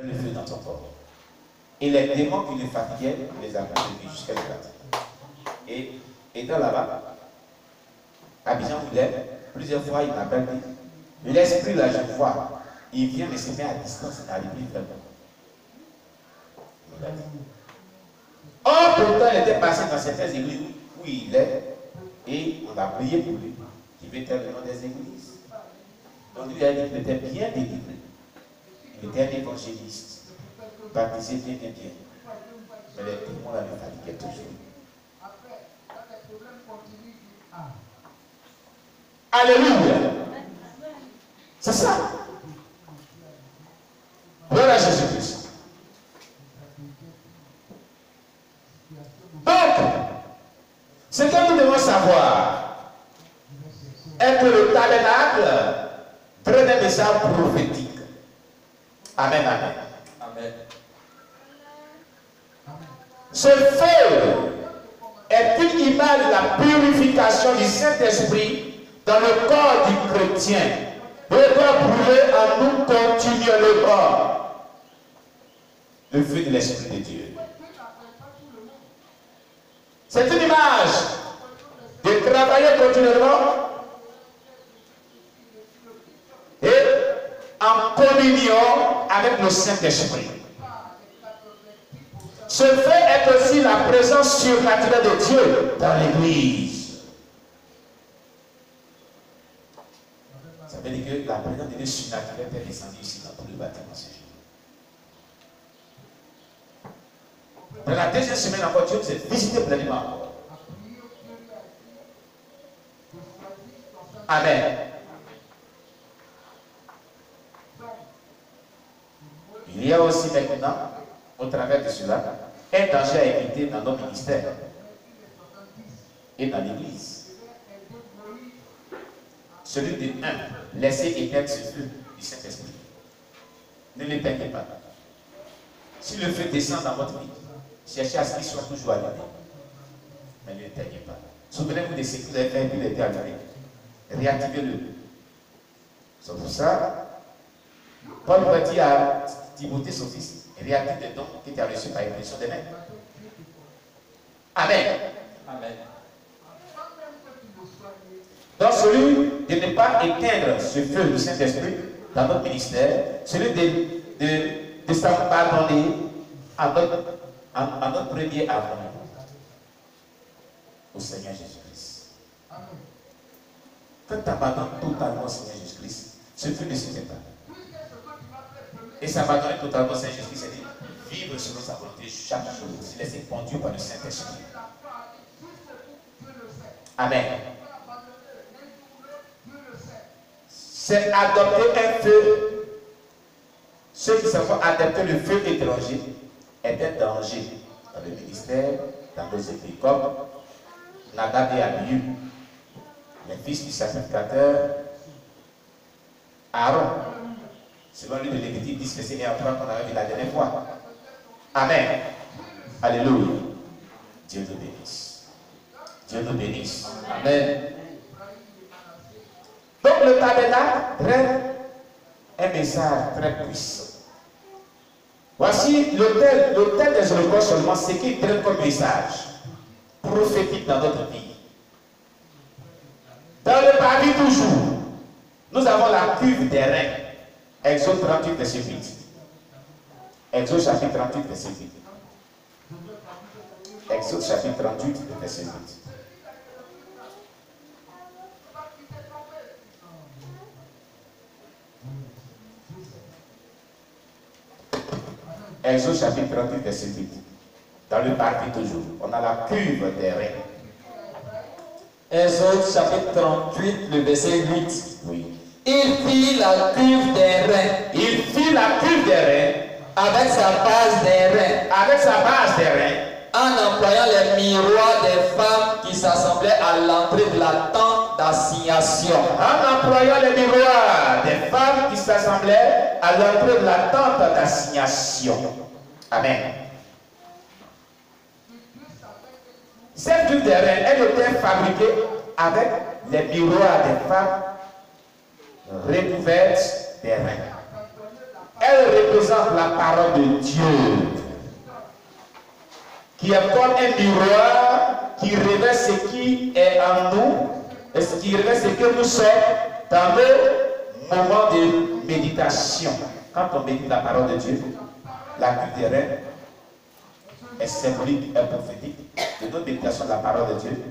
le feu dans ton corps. Et les démons qui le fatiguaient, les accompagnaient jusqu'à l'éclater. Et étant là-bas, Abidjan voulait, plusieurs fois il m'appelle, l'esprit là, je vois, il vient mais se met à distance, il n'arrive plus vraiment. Or, pourtant, il était passé dans certaines églises où il est, et on a prié pour lui. Il veut faire le nom des églises. Donc, lui a dit qu'il était bien délivré. Il était un évangéliste. Baptisé bien. Mais les démons là le fatiguaient toujours. Alléluia. C'est ça. Gloire à Jésus-Christ. Donc, ce que nous devons savoir est que le tabernacle traite un message prophétique. Amen, amen. Amen. Ce feu est une image de la purification du Saint-Esprit dans le corps du chrétien. Il doit brûler en nous continuellement le feu de l'Esprit de Dieu. C'est une image de travailler continuellement et en communion avec le Saint-Esprit. Ce fait est aussi la présence surnaturelle de Dieu dans l'Église. Ça veut dire que la présence de Dieu surnaturelle est descendue ici dans tout le bâtiment ce jour. Dans la deuxième semaine encore, Dieu nous a visité pleinement. Amen. Il y a aussi maintenant, au travers de cela, un danger à éviter dans nos ministères et dans l'Église. Celui de 1, laissez éteindre ce feu du Saint-Esprit. Ne l'éteignez pas. Si le feu descend dans votre vie, cherchez à ce qu'il soit toujours allumé. Mais ne l'éteignez pas. Souvenez-vous de ce que vous avez fait, il était allumé. Réactivez-le. C'est pour ça, Paul va dire à Timothée, son fils, réactive les dons que tu as reçus par l'impression des mains. Amen. Amen. Donc celui de ne pas éteindre ce feu du Saint-Esprit dans notre ministère, celui de s'abandonner à notre premier amour au Seigneur Jésus-Christ. Quand tu abandonnes totalement au Seigneur Jésus-Christ, ce feu ne s'éteint pas. Et s'abandonner totalement au Seigneur Jésus-Christ, c'est dire vivre selon sa volonté chaque jour, s'il laisse conduit par le Saint-Esprit. Amen. C'est adopter un feu. Ceux qui savent adopter le feu étranger est un danger dans le ministère, dans nos églises, comme Nadab et Abihu, les fils du sacrificateur Aaron. Selon lui de Lévitique 10, verset 1 à 3 qu'on avait vu la dernière fois. Amen. Alléluia. Dieu nous bénisse. Dieu nous bénisse. Amen. Donc le tabernacle traite un message très puissant. Voici l'autel des holocaustes seulement, ce qu'il traite comme message prophétique dans notre vie. Dans le paradis toujours, nous avons la cuve des reins. Exode 38, verset 8. Exode chapitre 38, verset 8. Exode chapitre 38, verset 8. Exode chapitre 38, verset 8. Dans le paradis toujours, on a la cuve des reins. Exode chapitre 38, le verset 8. Oui. Il fit la cuve des reins. Il fit la cuve des reins. Avec sa base des reins. Avec sa base des reins. En employant les miroirs des femmes qui s'assemblaient à l'entrée de la tente d'assignation. En employant les miroirs des femmes qui s'assemblaient à l'entrée de la tente d'assignation. Amen. Cette cuve des reins, elle était fabriquée avec les miroirs des femmes recouvertes des reins. Elle représente la parole de Dieu, qui est comme un miroir qui révèle ce qui est en nous et ce qui révèle ce que nous sommes dans nos moments de méditation. Quand on médite la parole de Dieu, la culte des reins est symbolique et prophétique de notre méditation de la parole de Dieu.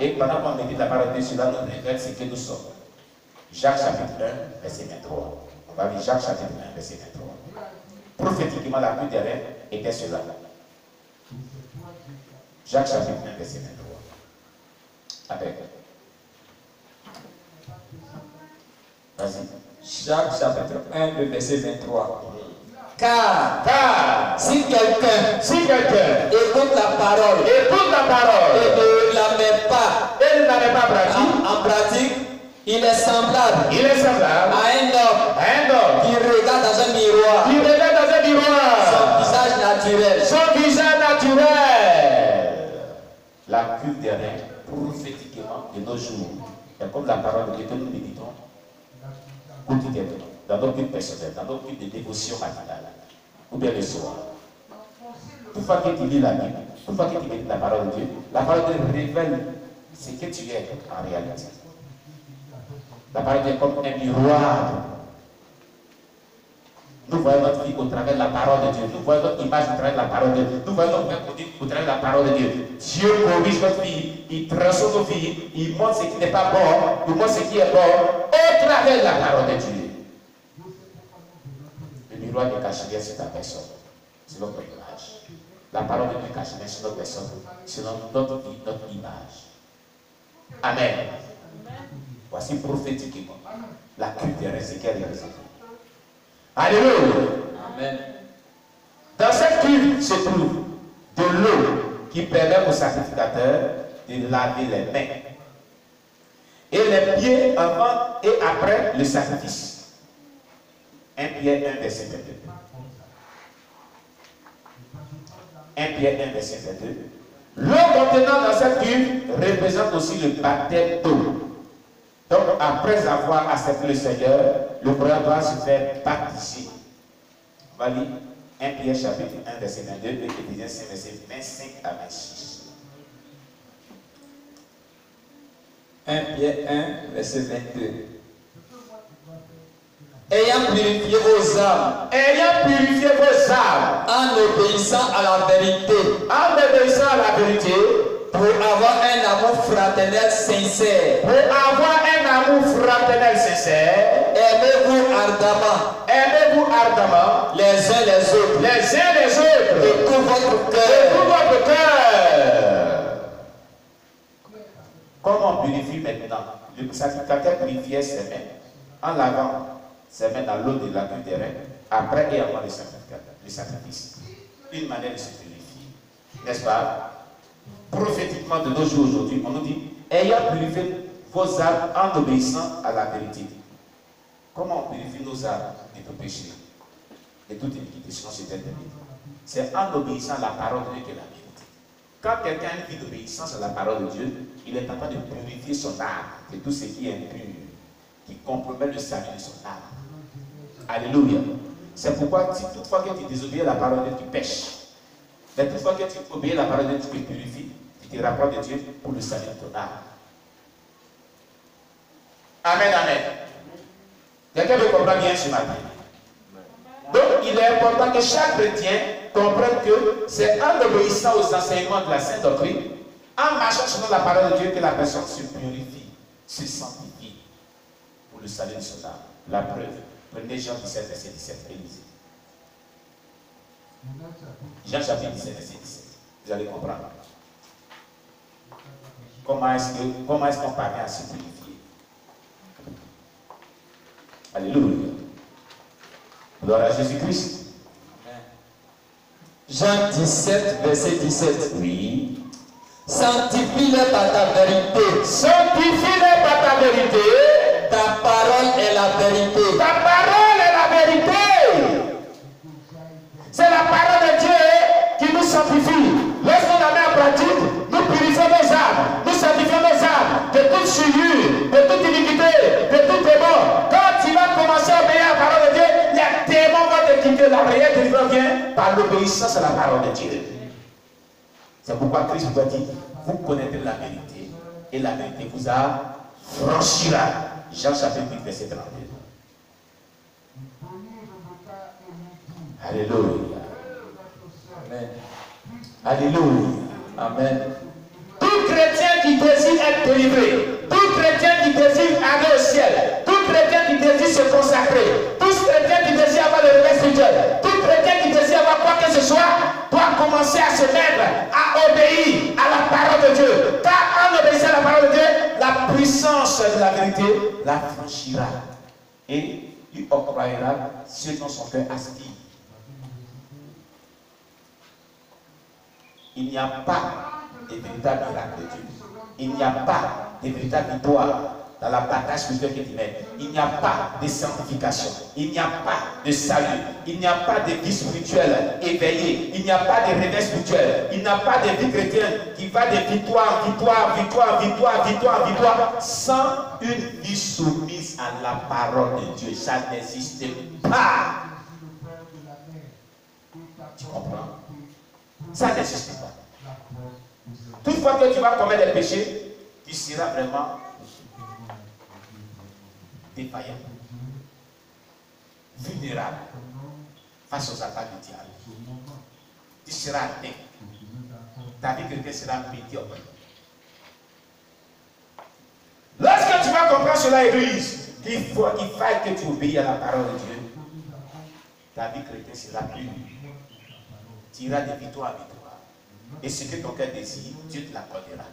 Et pendant qu'on médite la parole de Dieu, cela nous révèle ce que nous sommes. Jacques chapitre 1, verset 23. On va lire Jacques chapitre 1, verset 23. Prophétiquement, la culte des reins était cela. Jacques chapitre 1, verset 23. Avec. Vas-y. Jacques chapitre 1, le verset 23. Car si quelqu'un écoute la parole et ne la met pas en pratique, il est semblable à un homme qui regarde dans un miroir son visage naturel. La culte des reins, prophétiquement de nos jours, est comme la parole de Dieu que nous méditons quotidiennement, dans nos cultes personnels, dans nos cultes de dévotion matinale, ou bien le soir. Toute fois que tu lis la Bible, toute fois que tu médites la parole de Dieu, la parole de Dieu révèle ce que tu es en réalité. La parole de Dieu est comme un miroir. Nous voyons notre vie au travers de la parole de Dieu. Nous voyons notre image au travers de la parole de Dieu. Nous voyons notre vie au travers de la parole de Dieu. Dieu corrige notre vie, il transforme nos vies, il montre ce qui n'est pas bon, il montre ce qui est bon au travers de la parole de Dieu. Le miroir ne cache rien sur ta personne, c'est notre image. La parole de Dieu ne cache rien sur notre personne, c'est notre vie, notre image. Amen. Voici prophétiquement la culte des reins, c'est qu'elle est présentée. Alléluia. Amen. Dans cette culte se trouve de l'eau qui permet au sacrificateur de laver les mains et les pieds avant et après le sacrifice. 1 Pierre 1, verset 22. 1 Pierre 1, verset 22. L'eau contenant dans cette culte représente aussi le baptême d'eau. Donc, après avoir accepté le Seigneur, le croyant doit se faire baptiser. On va lire 1 Pierre chapitre 1, verset 22 et Éphésiens 5, verset 25 à 26. 1 Pierre 1, verset 22. Ayant purifié vos âmes en obéissant à la vérité, pour avoir un amour fraternel sincère, aimez-vous ardemment les uns les autres de tout votre cœur. Comment on purifie maintenant? Le sacrificateur purifiait ses mains en lavant ses mains dans l'eau de la culte des reins, après et avant le sacrifice. Une manière de se purifier. N'est-ce pas? Prophétiquement de nos jours aujourd'hui, on nous dit, ayant purifié vos âmes en obéissant à la vérité. Comment on purifie nos âmes de tout péché, de toute iniquité, sinon c'est interdit? C'est en obéissant à la parole de Dieu qui est la vérité. Quand quelqu'un a une vie d'obéissance à la parole de Dieu, il est en train de purifier son âme de tout ce qui est impur, qui compromet le salut de son âme. Alléluia. C'est pourquoi si toutefois que tu désobéis à la parole de Dieu, tu pêches. Mais toutefois que tu obéis à la parole de Dieu, tu te purifies, tu te rapproches de Dieu pour le salut de ton âme. Amen, amen. Quelqu'un me comprend bien ce matin? Donc, il est important que chaque chrétien comprenne que c'est en obéissant aux enseignements de la Sainte Doctrine, en marchant selon la parole de Dieu, que la personne se purifie, se sanctifie pour le salut de son âme. La preuve, prenez Jean 17, verset 17, et lisez. Jean chapitre 17, verset 17. Vous allez comprendre. Comment est-ce qu'on parvient à se purifier? Alléluia. Gloire à Jésus-Christ. Jean 17, verset 17. Oui. Sanctifie-les par ta vérité. Sanctifie-les par ta vérité. Ta parole est la vérité. Ta parole est la vérité. C'est la parole de Dieu qui nous sanctifie. Lorsqu'on la met en pratique, nous purifions nos âmes. Nous sanctifions nos âmes de toute souillure, de toute iniquité, de tout démon. Quand tu vas commencer à obéir à la parole de Dieu, les démons vont te par l'obéissance à la parole de Dieu. C'est pourquoi Christ vous a dit, vous connaîtrez la vérité, et la vérité vous affranchira. Jean chapitre 8, verset 32. Alléluia. Amen. Alléluia. Amen. Tout chrétien qui désire être délivré, tout chrétien qui désire aller au ciel, tout chrétien qui désire se consacrer, tout chrétien qui désire avoir le réveil spirituel, tout chrétien qui désire avoir quoi que ce soit, doit commencer à se mettre, à obéir à la parole de Dieu. Car en obéissant à la parole de Dieu, la puissance de la vérité l'affranchira. Et il octroiera ce dont son cœur aspire. Il n'y a pas de véritable miracle de Dieu. Il n'y a pas de véritable victoire dans la bataille spirituelle que tu mènes. Il n'y a pas de sanctification. Il n'y a pas de salut. Il n'y a pas de vie spirituelle éveillée. Il n'y a pas de réveil spirituel. Il n'y a pas de vie chrétienne qui va de victoire en victoire, victoire, victoire, victoire, victoire, sans une vie soumise à la parole de Dieu. Ça n'existe pas. Tu comprends? Ça n'existe pas. Toute fois que tu vas commettre des péchés, tu seras vraiment défaillant, vulnérable face aux attaques du diable. Tu seras atteint. Ta vie chrétienne sera médiocre. Lorsque tu vas comprendre cela, Église, qu'il faille que tu obéis à la parole de Dieu, ta vie chrétienne sera plus. Tu iras de victoire à victoire. Et ce que ton cœur désire, Dieu te l'accordera.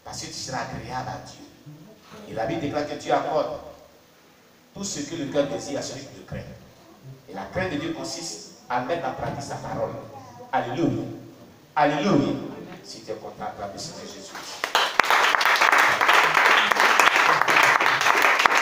Parce que tu seras agréable à Dieu. Et la Bible déclare que Dieu accorde tout ce que le cœur désire à celui qui le craint. Et la crainte de Dieu consiste à mettre en pratique sa parole. Alléluia. Alléluia. Si tu es content, acclame le Seigneur Jésus.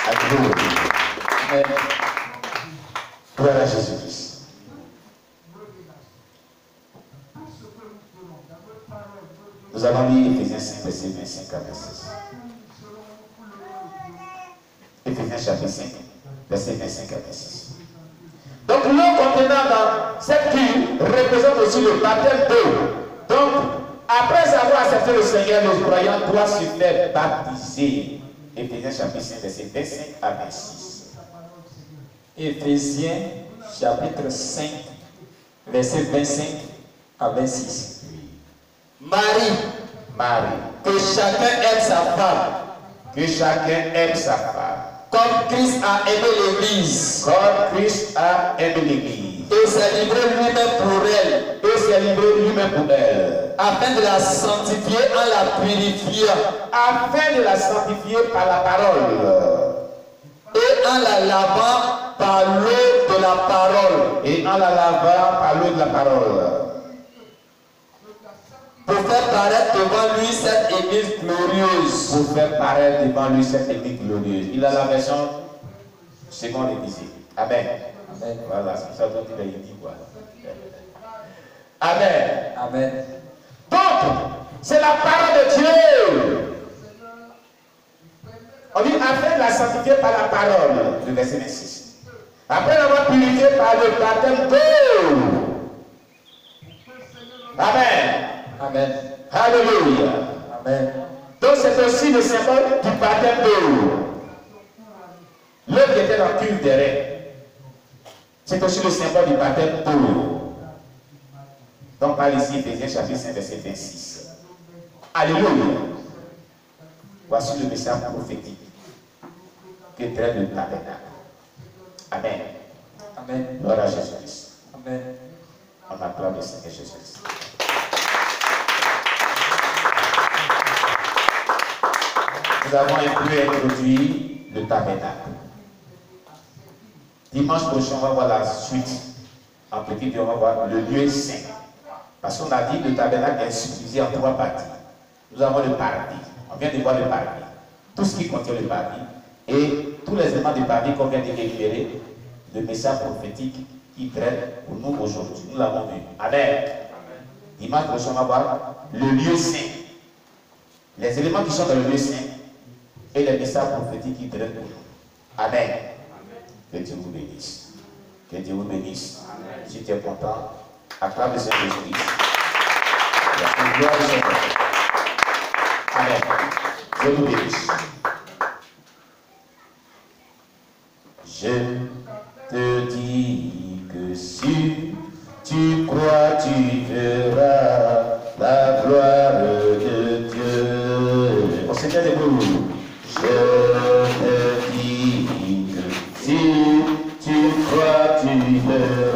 Alléluia. Amen. Gloire à Jésus-Christ. Nous avons lu Éphésiens 5, verset 25 à 26. Éphésiens chapitre 5, verset 25 à 26. Donc l'eau contenant dans cette cuve représente aussi le baptême d'eau. Donc, après avoir accepté le Seigneur, le croyant doit se faire baptiser. Éphésiens chapitre 5, verset 25 à 26. Éphésiens chapitre 5, verset 25 à 26. Marie, que chacun aime sa femme. Que chacun aime sa femme. Comme Christ a aimé l'Église. Comme Christ a aimé l'Église. Et s'est livré lui-même pour elle. Et s'est livré lui-même pour elle. Afin de la sanctifier en la purifiant. Afin de la sanctifier par la parole. Et en la lavant par l'eau de la parole. Et en la lavant par l'eau de la parole. Pour faire paraître devant lui cette église glorieuse. Pour faire paraître devant lui cette église glorieuse. Il a la version seconde révisée. Amen. Amen. Voilà, c'est ça dont il a dit quoi. Amen. Amen. Donc, c'est la parole de Dieu. On dit afin de la sanctifier par la parole. Le verset 26. Après l'avoir purifié par le baptême d'eau. Amen. Amen. Alléluia. Amen. Donc c'est aussi le symbole du baptême d'eau. L'eau qui était dans la cuve des reins. C'est aussi le symbole du baptême d'eau. Donc par ici, Éphésiens chapitre 5, verset 26. Alléluia. Voici le message prophétique que traite le tabernacle. Amen. Amen. Gloire à Jésus-Christ. Amen. On acclame le Seigneur Jésus-Christ. Nous avons un peu introduit le tabernacle. Dimanche prochain, on va voir la suite. En petit, on va voir le lieu saint. Parce qu'on a dit que le tabernacle est subdivisé en 3 parties. Nous avons le paradis. On vient de voir le paradis. Tout ce qui contient le paradis. Et tous les éléments du paradis qu'on vient de récupérer, le message prophétique qui traite pour nous aujourd'hui. Nous l'avons vu. Amen. Dimanche prochain, on va voir le lieu saint. Les éléments qui sont dans le lieu saint et les messages prophétiques qui traitent pour nous. Amen. Que Dieu vous bénisse. Que Dieu vous bénisse. Si tu es content, Acclame le Seigneur Jésus-Christ. Gloire au Seigneur. Amen. Je vous bénisse. Je te dis que si tu crois, tu verras la gloire de Dieu. On s'est bien debout. Je te dis que si tu crois, tu verras